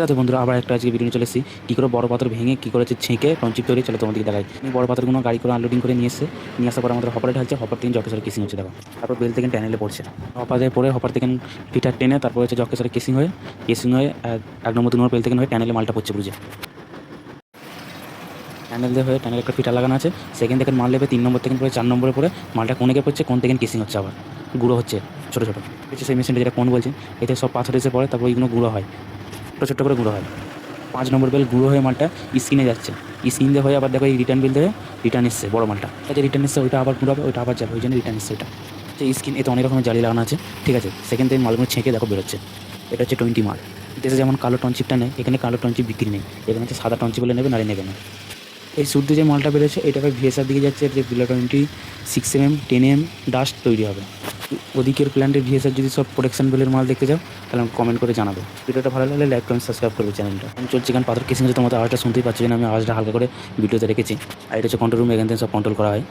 রাতে বন্ধুরা আবার একটা আজকে ভিডিও নিয়ে চলে এসেছি কী করে বড় পাথর ভেঙে কী করেছে ছেঁকে টনচিপ তৈরি চলো তোমাদেরকে দেখাই। আমি বড় পাথরগুলো গাড়ি করে আনলোডিং করে নিয়ে আসার পর আমাদের হপারে ঢালছে, হপার থেকে জকেশ্বরে কেসিং হচ্ছে দেখো। তারপর বেল থেকে ট্যানেলে পড়ছে, হপারে পরে হপার থেকে ফিটার টেনে তারপর হচ্ছে জকেশ্বরে কেসিং হয়ে এক নম্বর 2 নম্বর বেল থেকে হয়ে ট্যানেলে মালটা পড়ছে বুঝে। ট্যানেল দিয়ে হয়ে ট্যানেল একটা ফিটার লাগানো আছে, সেকেন্ড থেকে মাল লেবে 3 নম্বর থেকে পরে 4 নম্বরে পরে মালটা কোনে গিয়ে পড়ছে, কোন থেকে কেসিং হচ্ছে আবার গুঁড়ো হচ্ছে ছোটো ছোটো হচ্ছে সেই মেশিনটা যেটা কোন বলছে, এতে সব পাথর এসে পড়ে তারপর ওইগুলো গুঁড়ো হয়, ছোটো ছোটো করে গুঁড়ো হয়। 5 নম্বর বেল গুঁড়ো হয়ে মালটা স্কিনে যাচ্ছে, স্কিন দিয়ে হয়ে আবার দেখো এই রিটার্ন বিল দিয়ে রিটার্ন এসছে বড় মালটা, যে রিটার্ন এসছে ওইটা আবার গুঁড়ো হবে, ওইটা আবার যাবে, ওই জন্য রিটার্ন এসছে ওইটা। যে স্কিন এতে অনেক রকমের জালি লাগানো আছে, ঠিক আছে। সেকেন্ড থেকে মালগুলো ছেঁকে দেখো বেরোচ্ছে, এটা হচ্ছে 20 মাল। দেশে যেমন কালো টনচিপটা নেই, এখানে কালো টনচিপ বিক্রি নেই, এখানে হচ্ছে সাদা টনচিপ বলে নেবে, নারে নেবে না। এই শুদ্ধ যে মালটা বেরোচ্ছে এটা ভিএসআর দিকে যাচ্ছে, যে বিলো 26mm 10mm ডাস্ট তৈরি হবে। ওদিকের প্ল্যান্টের ভিএসআর যদি সব প্রোটেকশন বেলের মাল দেখতে যাও তাহলে আমাকে কমেন্ট করে জানাবে। ভিডিওটা ভালো লাগলে লাইক কমেন্ট সাবস্ক্রাইব করবে চ্যানেলটা। আমি চলছি কারণ পাথর কেসিং হচ্ছে, তোমাদের আওয়াজটা শুনতেই পাচ্ছি না, আমি আওয়াজটা হালকা করে ভিডিওতে রেখেছি। আর এটা হচ্ছে কন্ট্রোল রুম, এখান থেকে সব কন্ট্রোল করা হয়।